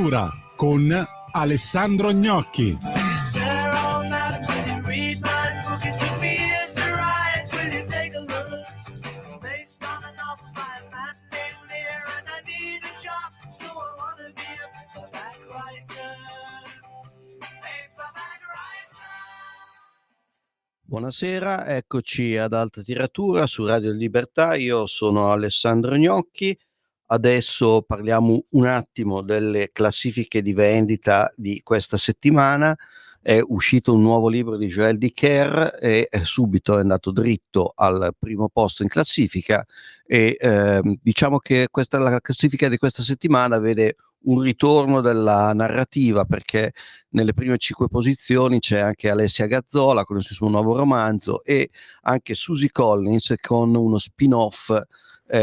letteratura con Alessandro Gnocchi. Buonasera, eccoci ad Alta Tiratura su Radio Libertà. Io sono Alessandro Gnocchi. Adesso parliamo un attimo delle classifiche di vendita di questa settimana. È uscito un nuovo libro di Joël Dicker e subito è andato dritto al primo posto in classifica e diciamo che la classifica di questa settimana vede un ritorno della narrativa, perché nelle prime 5 posizioni c'è anche Alessia Gazzola con il suo nuovo romanzo e anche Susie Collins con uno spin-off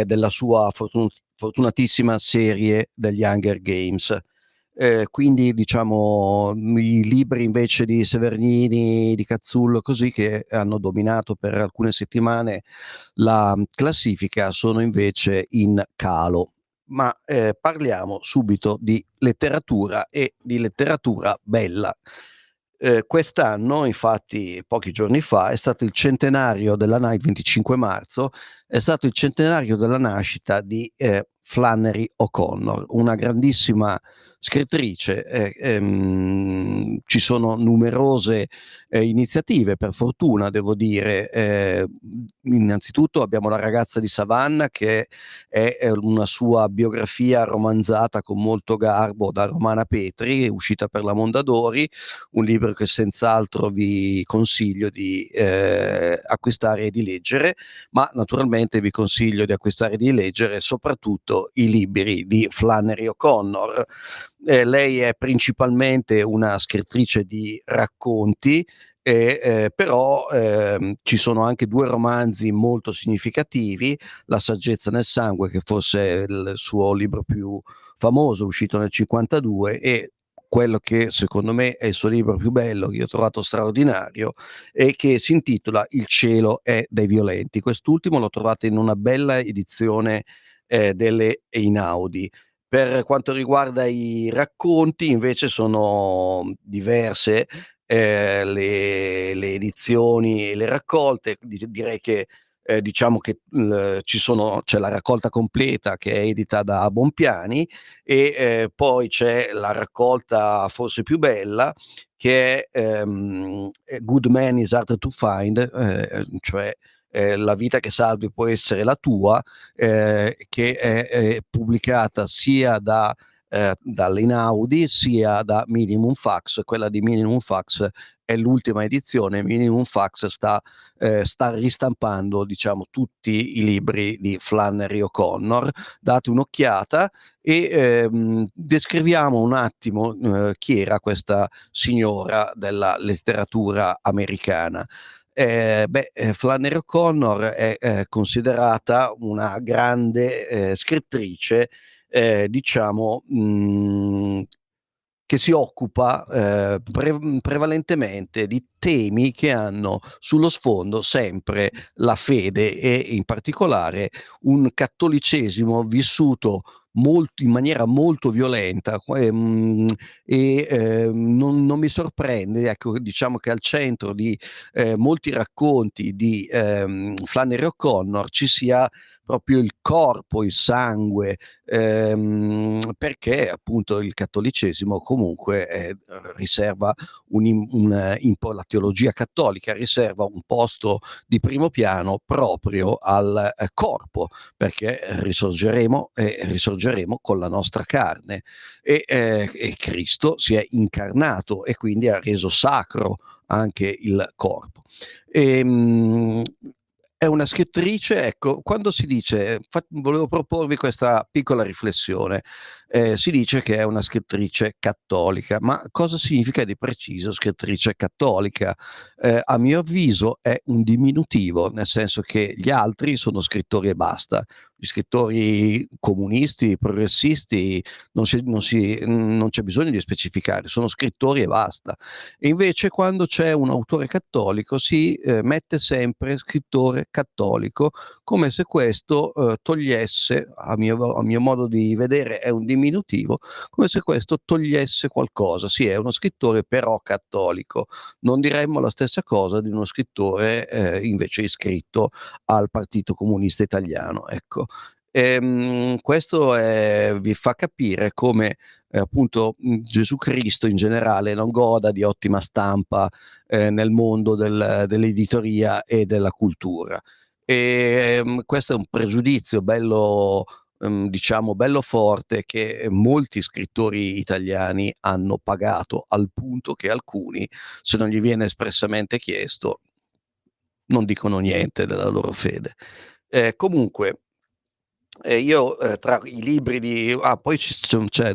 della sua fortunatissima serie degli Hunger Games. Quindi diciamo i libri invece di Severnini, di Cazzullo, così, che hanno dominato per alcune settimane la classifica, sono invece in calo. Ma parliamo subito di letteratura e di letteratura bella. Quest'anno, infatti, pochi giorni fa, è stato il centenario della il 25 marzo, è stato il centenario della nascita di Flannery O'Connor, una grandissima scrittrice. Ci sono numerose iniziative, per fortuna, devo dire. Innanzitutto abbiamo La ragazza di Savannah, che è una sua biografia romanzata con molto garbo da Romana Petri, uscita per la Mondadori, un libro che senz'altro vi consiglio di acquistare e di leggere, ma naturalmente vi consiglio di acquistare e di leggere soprattutto i libri di Flannery O'Connor. Lei è principalmente una scrittrice di racconti, però ci sono anche 2 romanzi molto significativi: La saggezza nel sangue, che forse è il suo libro più famoso, uscito nel 52, e quello che secondo me è il suo libro più bello, che io ho trovato straordinario, e che si intitola Il cielo è dei violenti. Quest'ultimo lo trovate in una bella edizione delle Einaudi. Per quanto riguarda i racconti, invece, sono diverse le edizioni e le raccolte. Direi che diciamo che c'è la raccolta completa, che è edita da Bompiani, e poi c'è la raccolta forse più bella, che è Good Man is Hard to Find, cioè La vita che salvi può essere la tua, che è pubblicata sia dall'Einaudi sia da Minimum Fax. Quella di Minimum Fax è l'ultima edizione. Minimum Fax sta ristampando, diciamo, tutti i libri di Flannery O'Connor. Date un'occhiata e descriviamo un attimo chi era questa signora della letteratura americana. Flannery O'Connor è considerata una grande scrittrice, diciamo, che si occupa prevalentemente di temi che hanno sullo sfondo sempre la fede, e in particolare un cattolicesimo vissuto in maniera molto violenta, non mi sorprende, ecco, diciamo che al centro di molti racconti di Flannery O'Connor ci sia proprio il corpo, il sangue, perché appunto il cattolicesimo comunque riserva la teologia cattolica riserva un posto di primo piano proprio al corpo, perché risorgeremo con la nostra carne, e Cristo si è incarnato e quindi ha reso sacro anche il corpo. È una scrittrice, ecco, quando si dice, volevo proporvi questa piccola riflessione, si dice che è una scrittrice cattolica, ma cosa significa di preciso scrittrice cattolica? A mio avviso è un diminutivo, nel senso che gli altri sono scrittori e basta. gli scrittori comunisti, progressisti, non c'è bisogno di specificare, sono scrittori e basta. E invece quando c'è un autore cattolico si mette sempre scrittore cattolico, come se questo togliesse, a mio modo di vedere è un diminutivo, come se questo togliesse qualcosa. Sì, è uno scrittore però cattolico. Non diremmo la stessa cosa di uno scrittore invece iscritto al Partito Comunista Italiano, ecco. Vi fa capire come appunto Gesù Cristo in generale non goda di ottima stampa nel mondo dell'editoria e della cultura. Questo è un pregiudizio bello, diciamo, bello forte che molti scrittori italiani hanno pagato, al punto che alcuni, se non gli viene espressamente chiesto, non dicono niente della loro fede. Comunque, io tra i libri di poi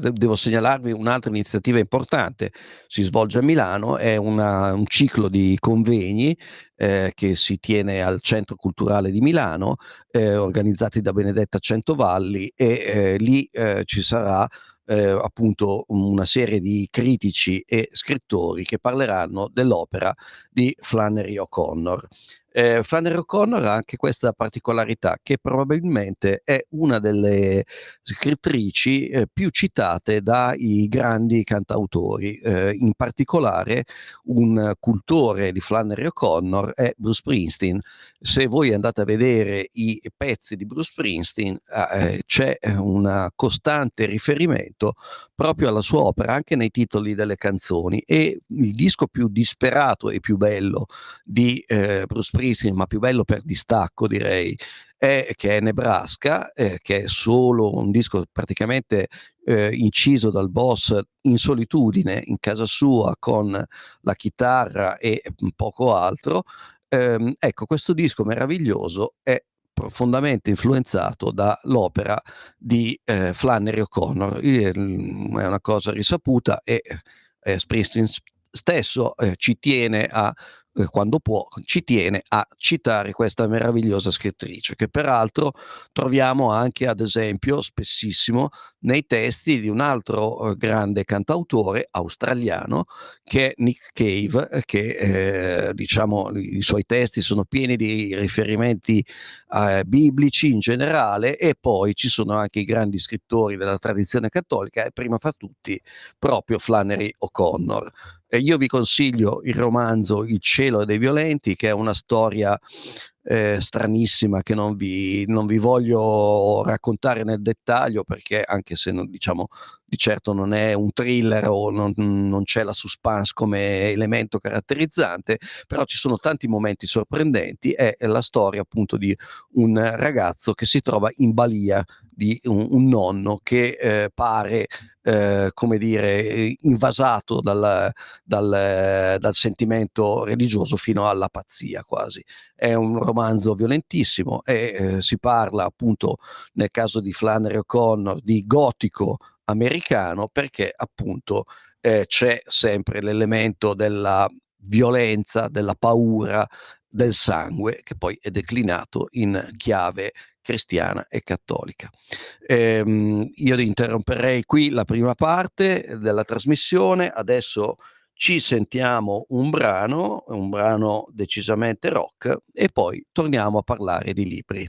devo segnalarvi un'altra iniziativa importante, si svolge a Milano, è un ciclo di convegni che si tiene al Centro Culturale di Milano, organizzati da Benedetta Centovalli e lì ci sarà appunto una serie di critici e scrittori che parleranno dell'opera di Flannery O'Connor. Flannery O'Connor ha anche questa particolarità, che probabilmente è una delle scrittrici più citate dai grandi cantautori. In particolare un cultore di Flannery O'Connor è Bruce Springsteen. Se voi andate a vedere i pezzi di Bruce Springsteen, c'è un costante riferimento proprio alla sua opera, anche nei titoli delle canzoni. E il disco più disperato e più bello di Bruce Springsteen, ma più bello per distacco direi, che è Nebraska, che è solo un disco praticamente inciso dal boss in solitudine in casa sua con la chitarra e poco altro. Ecco, questo disco meraviglioso è profondamente influenzato dall'opera di Flannery O'Connor. È una cosa risaputa e Springsteen stesso ci tiene a quando può, ci tiene a citare questa meravigliosa scrittrice, che peraltro troviamo anche, ad esempio, spessissimo nei testi di un altro grande cantautore australiano che è Nick Cave, che diciamo i suoi testi sono pieni di riferimenti biblici in generale, e poi ci sono anche i grandi scrittori della tradizione cattolica e prima fra tutti proprio Flannery O'Connor. Io vi consiglio il romanzo Il cielo dei violenti, che è una storia stranissima che non vi voglio raccontare nel dettaglio, perché anche se diciamo di certo non è un thriller o non c'è la suspense come elemento caratterizzante, però ci sono tanti momenti sorprendenti. È la storia appunto di un ragazzo che si trova in balia di un nonno che pare come dire invasato dal sentimento religioso fino alla pazzia quasi. È un romanzo violentissimo e si parla appunto, nel caso di Flannery O'Connor, di gotico americano, perché appunto c'è sempre l'elemento della violenza, della paura, del sangue, che poi è declinato in chiave cristiana e cattolica. Io interromperei qui la prima parte della trasmissione, adesso ci sentiamo un brano decisamente rock, e poi torniamo a parlare di libri.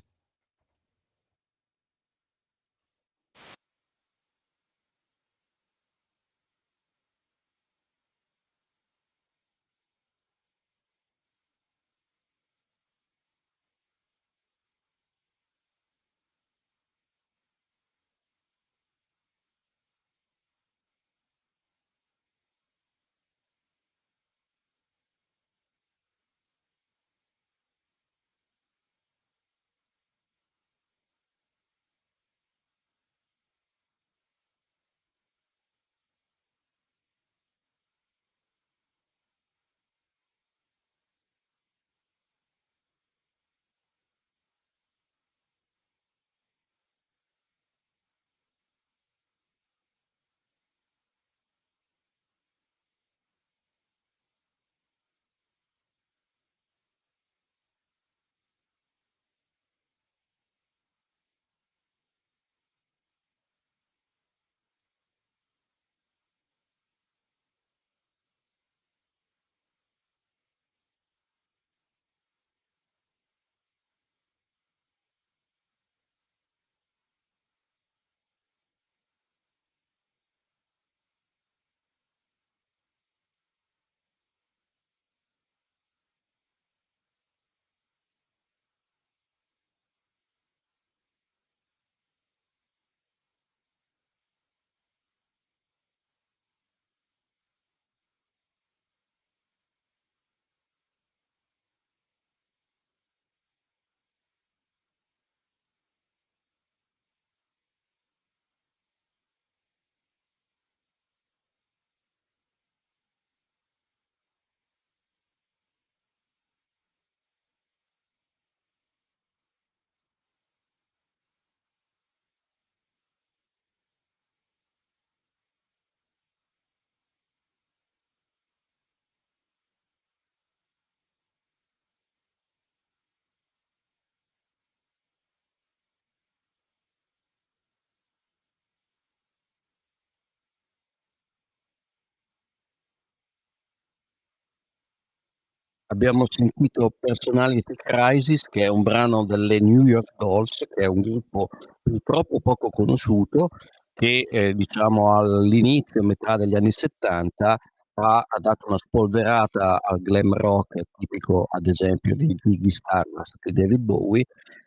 Abbiamo sentito Personality Crisis, che è un brano delle New York Dolls, che è un gruppo purtroppo poco conosciuto, che diciamo all'inizio, metà degli anni 70, ha dato una spolverata al glam rock, tipico ad esempio di Ziggy Stardust e David Bowie,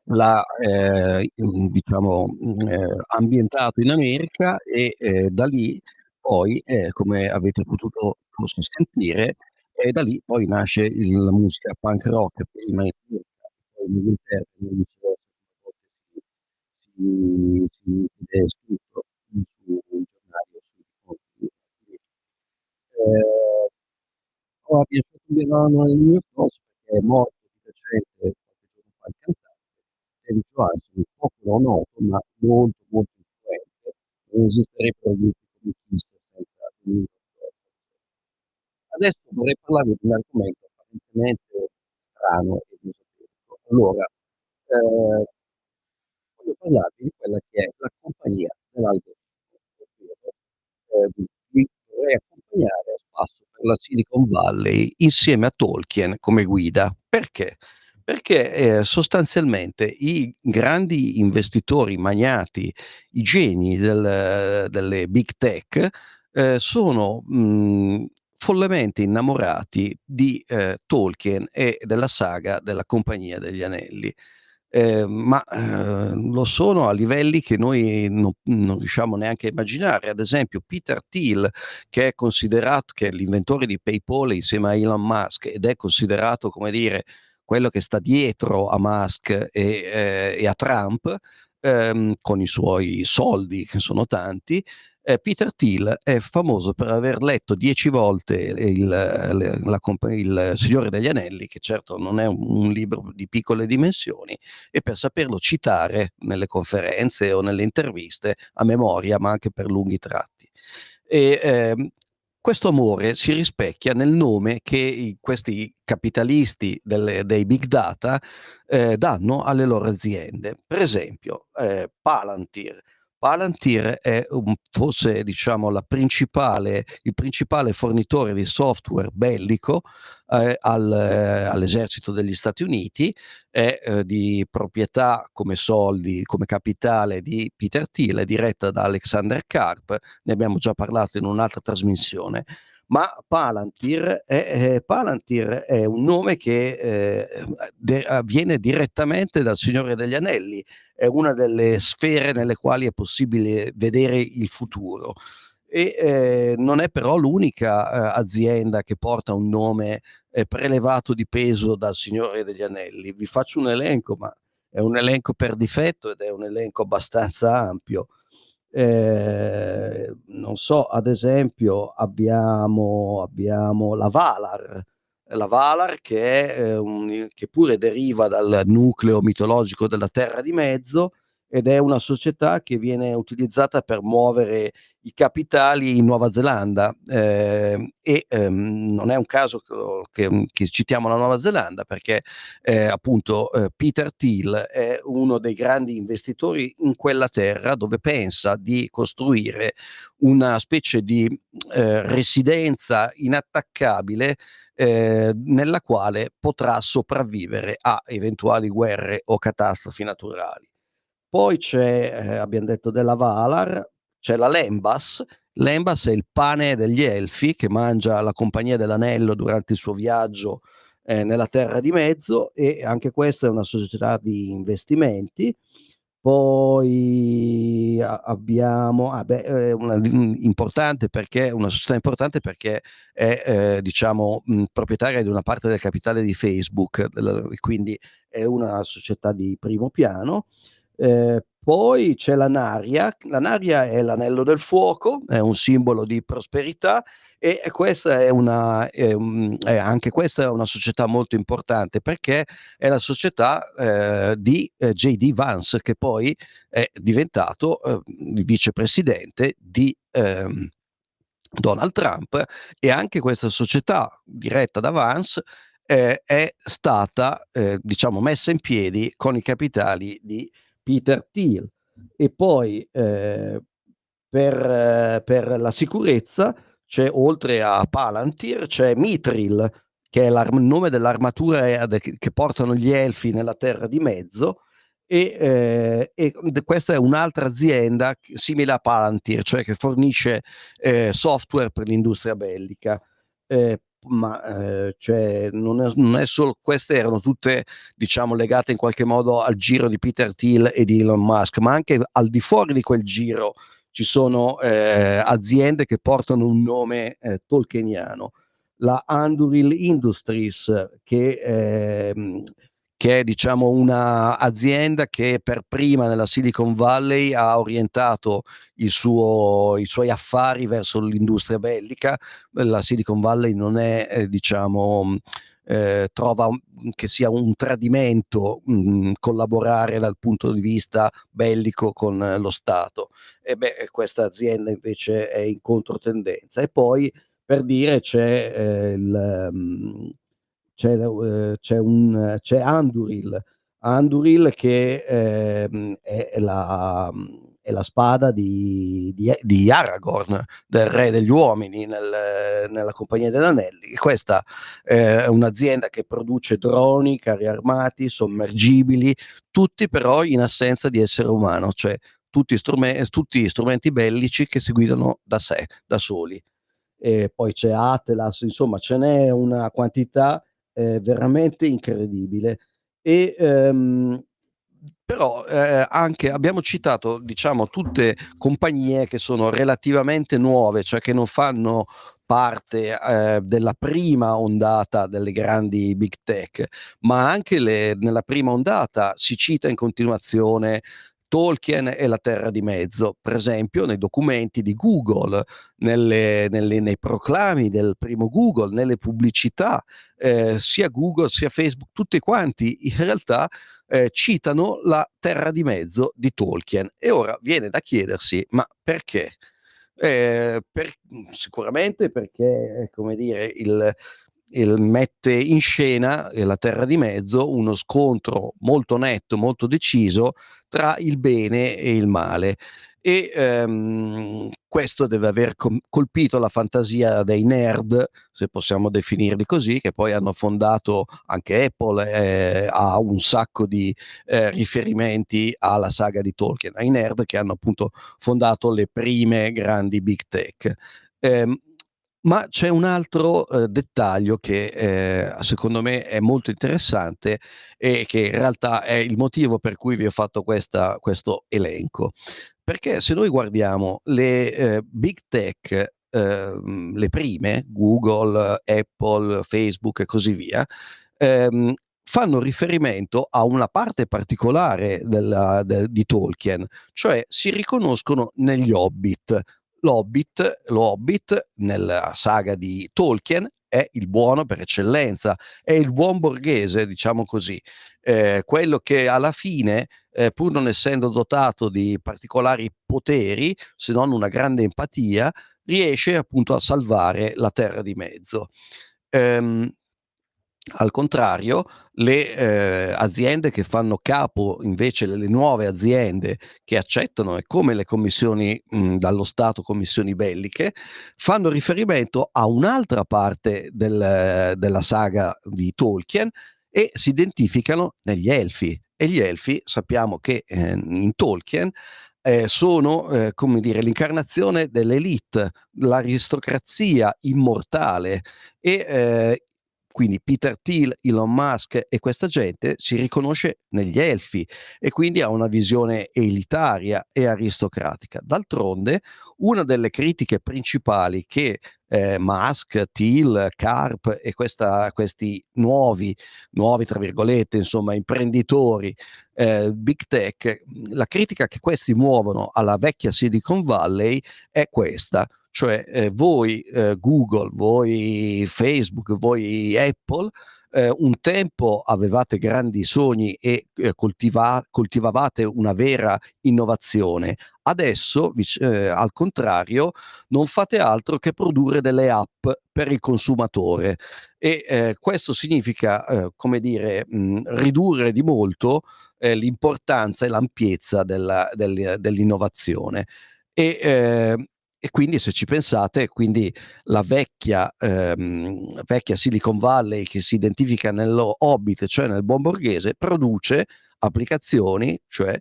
l'ha diciamo ambientato in America e da lì poi, come avete potuto forse sentire, e da lì poi nasce la musica punk rock, prima in America, poi in Inghilterra, e viceversa, si vede scritto sui giornali o sui fonti. Eh, Poi mi è fatto un divano nel mio posto perché è morto di recente, qualche giorno fa, il cantante David Johansen, poco noto, ma molto, molto influente. Non esisterebbero gruppi come Kiss senza lui. Adesso vorrei parlarvi di un argomento apparentemente strano ed esoterico. Allora, ehm, voglio parlarvi di quella che è la compagnia dell'algoritmo, ovvero, vi vorrei accompagnare a spasso per la Silicon Valley insieme a Tolkien come guida. Perché? Perché, sostanzialmente i grandi investitori magnati, i geni delle big tech, sono, follemente innamorati di, Tolkien e della saga della Compagnia degli Anelli. Lo sono a livelli che noi non riusciamo neanche a immaginare. Ad esempio Peter Thiel, che è l'inventore di PayPal insieme a Elon Musk ed è considerato, come dire, quello che sta dietro a Musk e a Trump, con i suoi soldi che sono tanti. Peter Thiel è famoso per aver letto 10 volte il Signore degli Anelli, che certo non è un libro di piccole dimensioni, e per saperlo citare nelle conferenze o nelle interviste a memoria, ma anche per lunghi tratti. E, questo amore si rispecchia nel nome che questi capitalisti dei big data danno alle loro aziende. Per esempio, Palantir. Palantir è forse diciamo il principale fornitore di software bellico all'esercito degli Stati Uniti, è di proprietà come soldi, come capitale di Peter Thiel, è diretta da Alexander Karp, ne abbiamo già parlato in un'altra trasmissione. Ma Palantir è un nome che viene direttamente dal Signore degli Anelli, è una delle sfere nelle quali è possibile vedere il futuro. E non è però l'unica azienda che porta un nome prelevato di peso dal Signore degli Anelli. Vi faccio un elenco, ma è un elenco per difetto ed è un elenco abbastanza ampio. Non so, ad esempio abbiamo la Valar che è che pure deriva dal nucleo mitologico della Terra di Mezzo ed è una società che viene utilizzata per muovere i capitali in Nuova Zelanda, non è un caso che citiamo la Nuova Zelanda perché appunto Peter Thiel è uno dei grandi investitori in quella terra dove pensa di costruire una specie di residenza inattaccabile nella quale potrà sopravvivere a eventuali guerre o catastrofi naturali. Poi c'è, abbiamo detto della Valar, c'è la Lembas. Lembas è il pane degli elfi che mangia la Compagnia dell'Anello durante il suo viaggio nella Terra di Mezzo, e anche questa è una società di investimenti. Poi abbiamo, una società importante perché è diciamo proprietaria di una parte del capitale di Facebook, quindi è una società di primo piano. Poi c'è la Naria. La Naria è l'anello del fuoco, è un simbolo di prosperità e questa è anche questa è una società molto importante perché è la società di J.D. Vance, che poi è diventato il vicepresidente di Donald Trump, e anche questa società diretta da Vance è stata diciamo messa in piedi con i capitali di Peter Thiel. E poi per la sicurezza c'è, oltre a Palantir, c'è Mithril, che è il nome dell'armatura che portano gli elfi nella Terra di Mezzo, e questa è un'altra azienda simile a Palantir, cioè che fornisce software per l'industria bellica. Cioè non è solo, queste erano tutte, diciamo, legate in qualche modo al giro di Peter Thiel e di Elon Musk, ma anche al di fuori di quel giro ci sono aziende che portano un nome tolkieniano. La Anduril Industries, che è, diciamo, una azienda che per prima nella Silicon Valley ha orientato i suoi affari verso l'industria bellica. La Silicon Valley non è, diciamo, trova che sia un tradimento collaborare dal punto di vista bellico con lo Stato. E questa azienda invece è in controtendenza. E poi, per dire, c'è Anduril che è la spada di Aragorn, del re degli uomini nella Compagnia degli Anelli. E questa è un'azienda che produce droni, carri armati, sommergibili, tutti però in assenza di essere umano, cioè tutti strumenti bellici che si guidano da sé, da soli. E poi c'è Atlas, insomma ce n'è una quantità veramente incredibile. E però anche abbiamo citato, diciamo, tutte compagnie che sono relativamente nuove, cioè che non fanno parte della prima ondata delle grandi big tech, ma anche nella prima ondata si cita in continuazione Tolkien e la Terra di Mezzo, per esempio nei documenti di Google, nei proclami del primo Google, nelle pubblicità, sia Google sia Facebook, tutti quanti in realtà citano la Terra di Mezzo di Tolkien. E ora viene da chiedersi, ma perché? Sicuramente perché, come dire, mette in scena la Terra di Mezzo uno scontro molto netto, molto deciso tra il bene e il male. E questo deve aver colpito la fantasia dei nerd, se possiamo definirli così, che poi hanno fondato anche Apple, ha un sacco di riferimenti alla saga di Tolkien, ai nerd che hanno appunto fondato le prime grandi big tech. Ma c'è un altro dettaglio che secondo me è molto interessante e che in realtà è il motivo per cui vi ho fatto questo elenco. Perché se noi guardiamo le big tech, le prime, Google, Apple, Facebook e così via, fanno riferimento a una parte particolare di Tolkien, cioè si riconoscono negli Hobbit. Lo Hobbit nella saga di Tolkien è il buono per eccellenza, è il buon borghese, diciamo così, quello che alla fine, pur non essendo dotato di particolari poteri, se non una grande empatia, riesce appunto a salvare la Terra di Mezzo. Ehm, Al contrario, le aziende che fanno capo invece, le nuove aziende che accettano, e come le commissioni dallo Stato, commissioni belliche, fanno riferimento a un'altra parte della saga di Tolkien e si identificano negli elfi. E gli elfi sappiamo che in Tolkien sono, come dire, l'incarnazione dell'élite, l'aristocrazia immortale. E quindi Peter Thiel, Elon Musk e questa gente si riconosce negli elfi e quindi ha una visione elitaria e aristocratica. D'altronde, una delle critiche principali che Musk, Thiel, Karp e questi nuovi tra virgolette, insomma, imprenditori big tech, la critica che questi muovono alla vecchia Silicon Valley è questa: cioè voi Google, voi Facebook, voi Apple, un tempo avevate grandi sogni e coltivavate una vera innovazione. Adesso, al contrario, non fate altro che produrre delle app per il consumatore e questo significa, come dire, ridurre di molto l'importanza e l'ampiezza dell'innovazione. E E quindi, se ci pensate, quindi la vecchia Silicon Valley, che si identifica nello Hobbit, cioè nel buon borghese, produce applicazioni, cioè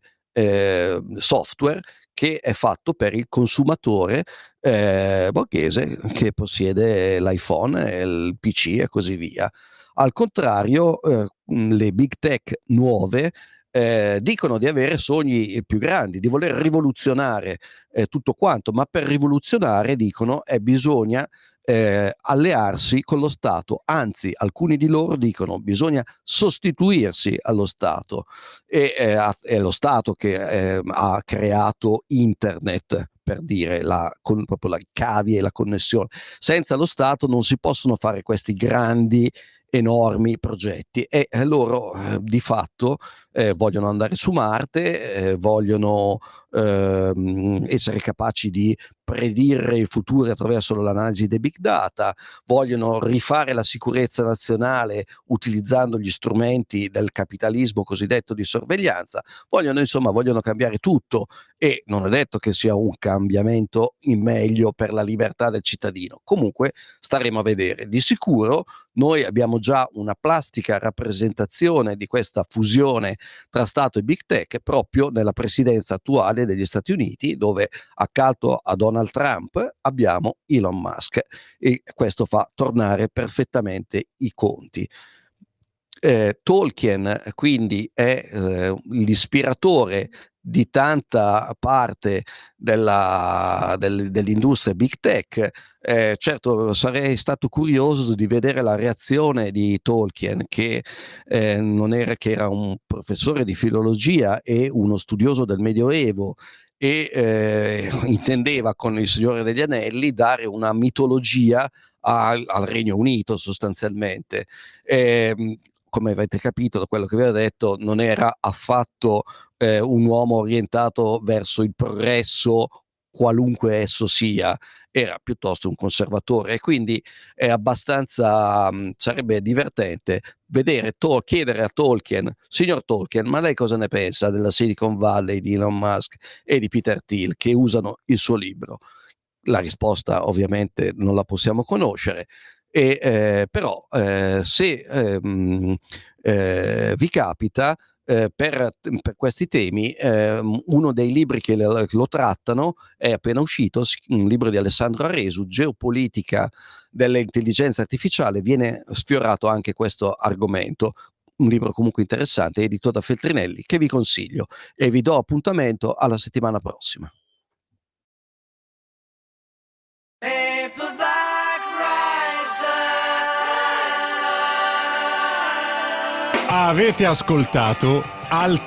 software che è fatto per il consumatore borghese che possiede l'iPhone, il PC e così via. Al contrario, le big tech nuove dicono di avere sogni più grandi, di voler rivoluzionare tutto quanto, ma per rivoluzionare, dicono, bisogna allearsi con lo Stato, anzi alcuni di loro dicono bisogna sostituirsi allo Stato, e è lo Stato che ha creato internet, per dire, proprio la cavi e la connessione. Senza lo Stato non si possono fare questi grandi enormi progetti, e loro di fatto vogliono andare su Marte, vogliono essere capaci di predire il futuro attraverso l'analisi dei big data, vogliono rifare la sicurezza nazionale utilizzando gli strumenti del capitalismo cosiddetto di sorveglianza, vogliono cambiare tutto, e non è detto che sia un cambiamento in meglio per la libertà del cittadino. Comunque staremo a vedere. Di sicuro noi abbiamo già una plastica rappresentazione di questa fusione tra Stato e Big Tech proprio nella presidenza attuale degli Stati Uniti, dove accanto a Donald Trump abbiamo Elon Musk, e questo fa tornare perfettamente i conti. Tolkien quindi è l'ispiratore di tanta parte dell'industria big tech. Certo, sarei stato curioso di vedere la reazione di Tolkien, che non era, che era un professore di filologia e uno studioso del Medioevo, e intendeva con Il Signore degli Anelli dare una mitologia al Regno Unito, sostanzialmente. Come avete capito da quello che vi ho detto, non era affatto un uomo orientato verso il progresso, qualunque esso sia, era piuttosto un conservatore, e quindi è abbastanza sarebbe divertente vedere chiedere a Tolkien: signor Tolkien, ma lei cosa ne pensa della Silicon Valley di Elon Musk e di Peter Thiel che usano il suo libro? La risposta ovviamente non la possiamo conoscere, però se vi capita, per questi temi, uno dei libri che lo trattano è appena uscito, un libro di Alessandro Aresu, Geopolitica dell'intelligenza artificiale, viene sfiorato anche questo argomento. Un libro comunque interessante, edito da Feltrinelli, che vi consiglio, e vi do appuntamento alla settimana prossima. Avete ascoltato Al